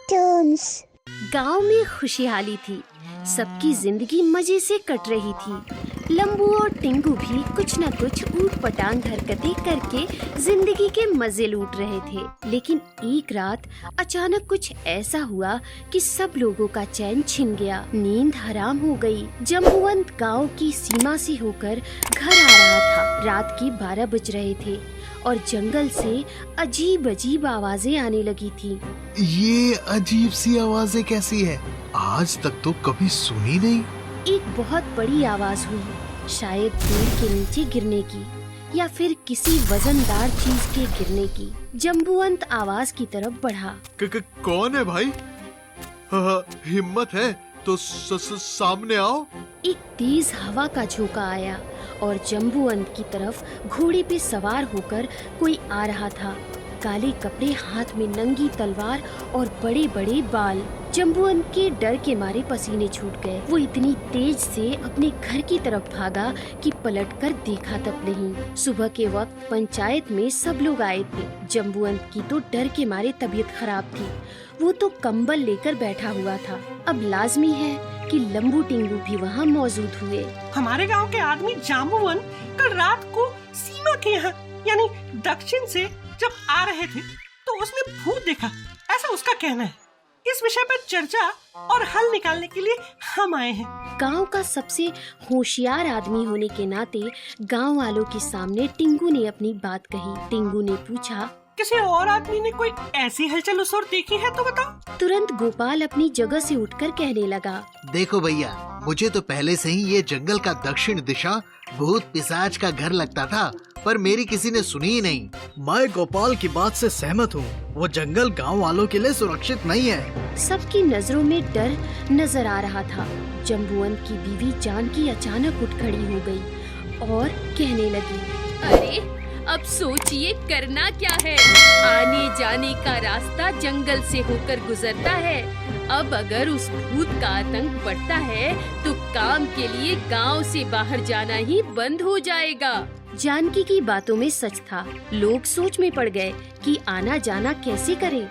Cartoons. गांव में खुशहाली थी। सबकी जिंदगी मजे से कट रही थी। लंबू और टिंगू भी कुछ न कुछ ऊट पटांग हरकतें करके जिंदगी के मजे लूट रहे थे। लेकिन एक रात अचानक कुछ ऐसा हुआ कि सब लोगों का चैन छिन गया। नींद हराम हो गई। जम्बूवंत गांव की सीमा से होकर घर आ रहा था। रात के 12 बज रहे थे और जंगल से अजीब अजीब आवाजें आने लगी थी। ये अजीब सी आवाजें कैसी है? आज तक तो कभी सुनी नहीं। एक बहुत बड़ी आवाज हुई, शायद पेड़ के नीचे गिरने की या फिर किसी वजनदार चीज के गिरने की। जम्बूवंत आवाज की तरफ बढ़ा। कौन है भाई? हिम्मत है तो सामने आओ। एक तेज हवा का झोंका आया और जम्बूवंत की तरफ घोड़े पे सवार होकर कोई आ रहा था। काले कपड़े, हाथ में नंगी तलवार और बड़े बड़े बाल। जम्बूवंत के डर के मारे पसीने छूट गए। वो इतनी तेज से अपने घर की तरफ भागा कि पलटकर देखा तक नहीं। सुबह के वक्त पंचायत में सब लोग आए थे। जम्बूवंत की तो डर के मारे तबीयत खराब थी। वो तो कंबल लेकर बैठा हुआ था। अब लाजमी है कि लंबू टिंगू भी वहाँ मौजूद हुए। हमारे गांव के आदमी जाम्बूवन कल रात को सीमा के यहाँ यानी दक्षिण से जब आ रहे थे तो उसने भूत देखा, ऐसा उसका कहना है। इस विषय पर चर्चा और हल निकालने के लिए हम आए हैं। गांव का सबसे होशियार आदमी होने के नाते गांव वालों के सामने टिंगू ने अपनी बात कही। टिंगू ने पूछा, किसी और आदमी ने कोई ऐसी हलचल उस ओर देखी है तो बताओ। तुरंत गोपाल अपनी जगह से उठकर कहने लगा, देखो भैया, मुझे तो पहले से ही ये जंगल का दक्षिण दिशा भूत पिशाच का घर लगता था, पर मेरी किसी ने सुनी ही नहीं। मैं गोपाल की बात से सहमत हूँ। वो जंगल गांव वालों के लिए सुरक्षित नहीं है। सबकी नजरों में डर नजर आ रहा था। जम्बूवंत की बीवी जानकी अचानक उठ खड़ी हो गई और कहने लगी, अरे अब सोचिए करना क्या है। आने जाने का रास्ता जंगल से होकर गुजरता है। अब अगर उस भूत का आतंक बढ़ता है तो काम के लिए गांव से बाहर जाना ही बंद हो जाएगा। जानकी की बातों में सच था। लोग सोच में पड़ गए कि आना जाना कैसे करें,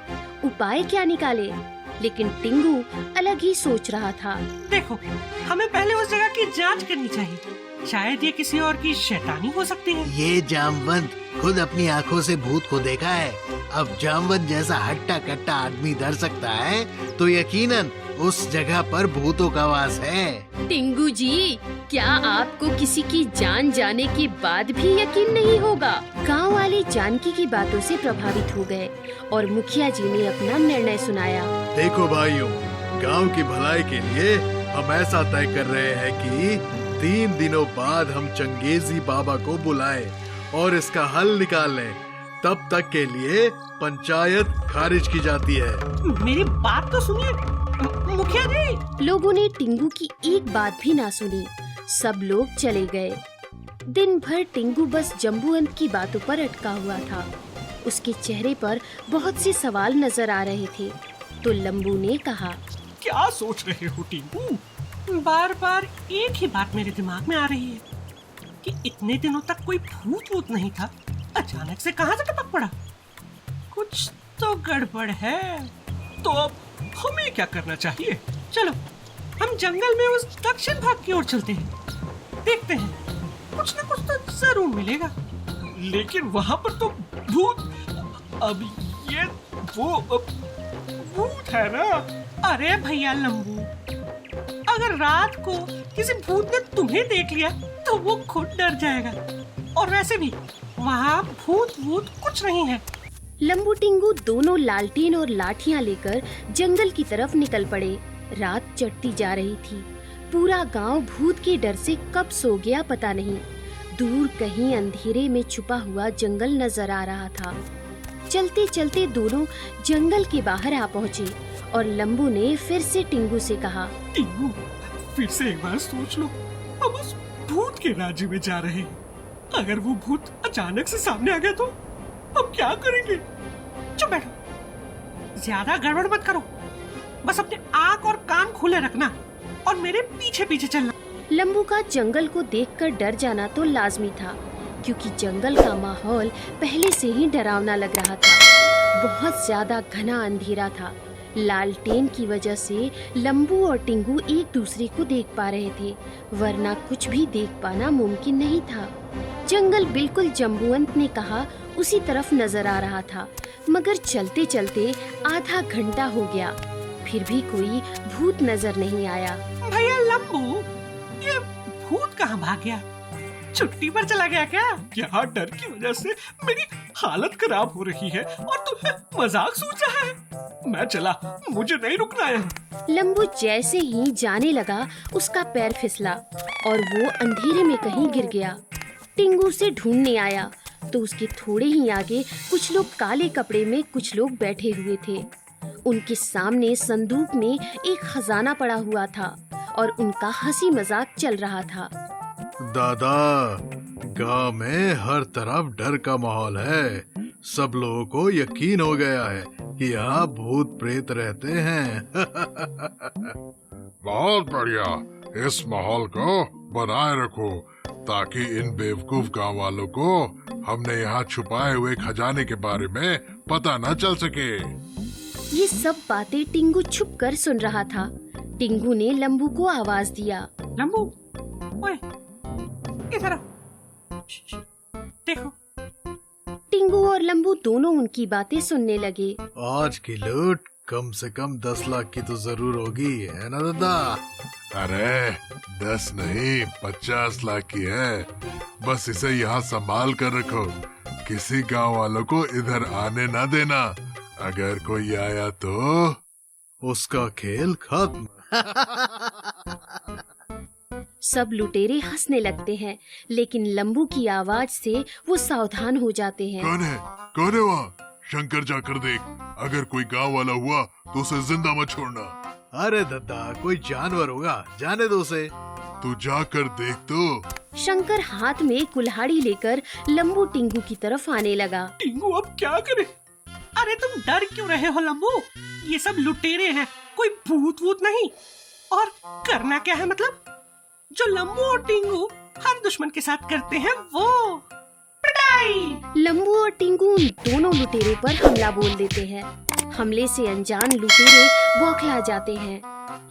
उपाय क्या निकाले। लेकिन टिंगू अलग ही सोच रहा था। देखो, हमें पहले उस जगह की जांच करनी चाहिए। शायद ये किसी और की शैतानी हो सकती है। ये जामवंत खुद अपनी आंखों से भूत को देखा है। अब जामवंत जैसा हट्टा कट्टा आदमी डर सकता है तो यकीनन उस जगह पर भूतों का वास है। टिंगू जी, क्या आपको किसी की जान जाने के बाद भी यकीन नहीं होगा? गांव वाले जानकी की बातों से प्रभावित हो गए और मुखिया जी ने अपना निर्णय सुनाया। देखो भाइयों, गांव की भलाई के लिए हम ऐसा तय कर रहे हैं कि 3 दिनों बाद हम चंगेजी बाबा को बुलाएं और इसका हल निकाल लें। तब तक के लिए पंचायत खारिज की जाती है। मेरी बात तो सुनिए मुखिया जी। लोगों ने टिंगू की एक बात भी ना सुनी। सब लोग चले गए। दिन भर टिंगू बस जम्बूवंत की बातों पर अटका हुआ था। उसके चेहरे पर बहुत से सवाल नजर आ रहे थे। तो लंबू ने कहा, क्या सोच रहे हो टिंगू? बार बार एक ही बात मेरे दिमाग में आ रही है कि इतने दिनों तक कोई भूत नहीं था, अचानक से कहां से टपक पड़ा। कुछ तो गड़बड़ है। तो अब हमें क्या करना चाहिए? चलो हम जंगल में उस दक्षिण भाग की ओर चलते हैं। देखते हैं, कुछ न कुछ तो जरूर मिलेगा। लेकिन वहां पर तो भूत, अब ये वो भूत है ना। अरे भैया लंबू, अगर रात को किसी भूत ने तुम्हें देख लिया तो वो खुद डर जाएगा। और वैसे भी वहाँ भूत कुछ नहीं है। लंबू टिंगू दोनों लालटेन और लाठियां लेकर जंगल की तरफ निकल पड़े। रात चढ़ती जा रही थी। पूरा गांव भूत के डर से कब सो गया पता नहीं। दूर कहीं अंधेरे में छुपा हुआ जंगल नजर आ रहा था। चलते चलते दोनों जंगल के बाहर आ पहुँचे और लंबू ने फिर से टिंगू से कहा, टिंगू, फिर से एक बार सोच लो। हम उस भूत के राज्य में जा रहे हैं। अगर वो भूत अचानक से सामने आ गया तो हम क्या करेंगे? चुप बैठो, ज्यादा गड़बड़ मत करो। बस अपने आँख और कान खुले रखना और मेरे पीछे पीछे चलना। लंबू का जंगल को देखकर डर जाना तो लाजमी था, क्योंकि जंगल का माहौल पहले से ही डरावना लग रहा था। बहुत ज्यादा घना अंधेरा था। लालटेन की वजह से लंबू और टिंगू एक दूसरे को देख पा रहे थे, वरना कुछ भी देख पाना मुमकिन नहीं था। जंगल बिल्कुल जम्बूवंत ने कहा उसी तरफ नजर आ रहा था, मगर चलते चलते आधा घंटा हो गया, फिर भी कोई भूत नजर नहीं आया। भैया लंबू, ये भूत कहाँ भाग गया? छुट्टी पर चला गया क्या? यहाँ डर की वजह से मेरी हालत खराब हो रही है और तुम्हें मजाक सूझा है। मैं चला, मुझे नहीं रुकना है। लंबू जैसे ही जाने लगा उसका पैर फिसला और वो अंधेरे में कहीं गिर गया। टिंगू उसे ढूंढने आया तो उसके थोड़े ही आगे कुछ लोग काले कपड़े में कुछ लोग बैठे हुए थे। उनके सामने संदूक में एक खजाना पड़ा हुआ था और उनका हंसी मजाक चल रहा था। दादा, गांव में हर तरफ डर का माहौल है। सब लोगों को यकीन हो गया है कि यहाँ भूत प्रेत रहते हैं। बहुत बढ़िया, इस माहौल को बनाए रखो ताकि इन बेवकूफ गांव वालों को हमने यहाँ छुपाए हुए खजाने के बारे में पता न चल सके। ये सब बातें टिंगू छुप कर सुन रहा था। टिंगू ने लंबू को आवाज दिया। लंबू, ओए, इधर आओ। देखो। टिंगू और लंबू दोनों उनकी बातें सुनने लगे। आज की लूट कम से कम 10 लाख की तो जरूर होगी, है ना दादा? अरे 10 नहीं 50 लाख की है। बस इसे यहाँ संभाल कर रखो, किसी गांव वालों को इधर आने ना देना। अगर कोई आया तो उसका खेल खत्म। सब लुटेरे हंसने लगते हैं, लेकिन लंबू की आवाज से वो सावधान हो जाते हैं। कौन है वहाँ? शंकर जाकर देख, अगर कोई गांव वाला हुआ तो उसे जिंदा मत छोड़ना। अरे दादा, कोई जानवर होगा, जाने दो उसे। तू जाकर देख तो। शंकर हाथ में कुल्हाड़ी लेकर लंबू टिंगू की तरफ आने लगा। टिंगू अब क्या करे? अरे तुम डर क्यों रहे हो लंबू? ये सब लुटेरे हैं, कोई भूत वूत नहीं। और करना क्या है मतलब? जो लंबू और टिंगू हर दुश्मन के साथ करते हैं वो पिटाई। लंबू और टिंगू उन दोनों लुटेरों पर हमला बोल देते हैं। हमले से अनजान लुटेरे बौखला जाते हैं।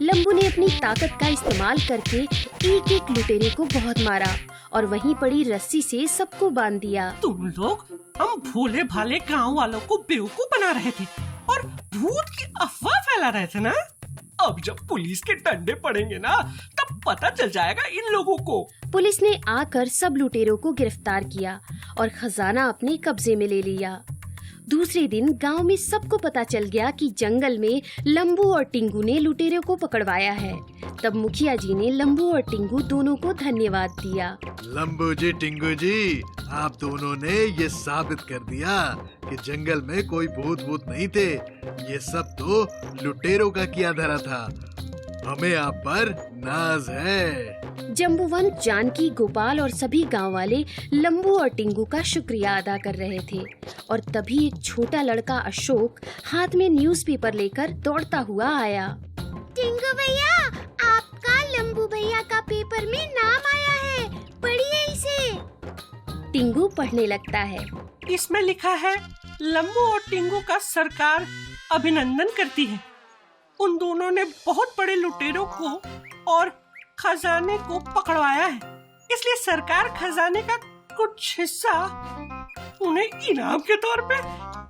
लंबू ने अपनी ताकत का इस्तेमाल करके एक एक लुटेरे को बहुत मारा और वहीं पड़ी रस्सी से सबको बांध दिया। तुम लोग हम भोले भाले गांव वालों को बेवकूफ बना रहे थे और भूत की अफवाह फैला रहे थे ना। अब जब पुलिस के डंडे पड़ेंगे ना, तब पता चल जाएगा इन लोगों को। पुलिस ने आकर सब लुटेरों को गिरफ्तार किया और खजाना अपने कब्जे में ले लिया। दूसरे दिन गांव में सबको पता चल गया कि जंगल में लंबू और टिंगू ने लुटेरों को पकड़वाया है। तब मुखिया जी ने लंबू और टिंगू दोनों को धन्यवाद दिया। लंबू जी, टिंगू जी, आप दोनों ने ये साबित कर दिया कि जंगल में कोई भूत नहीं थे। ये सब तो लुटेरों का किया धरा था। हमें आप पर नाज है। जम्बूवंत, जानकी, गोपाल और सभी गांव वाले लंबू और टिंगू का शुक्रिया अदा कर रहे थे और तभी एक छोटा लड़का अशोक हाथ में न्यूज़पेपर लेकर दौड़ता हुआ आया। टिंगू भैया, आपका लंबू भैया का पेपर में नाम आया है, पढ़िए इसे। टिंगू पढ़ने लगता है। इसमें लिखा है, लंबू और टिंगू का सरकार अभिनंदन करती है। उन दोनों ने बहुत बड़े लुटेरों को और खजाने को पकड़वाया है, इसलिए सरकार खजाने का कुछ हिस्सा उन्हें इनाम के तौर पे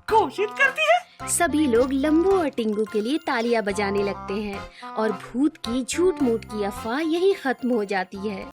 घोषित करती है। सभी लोग लंबू और टिंगू के लिए तालियां बजाने लगते हैं और भूत की झूठ मूठ की अफवाह यही खत्म हो जाती है।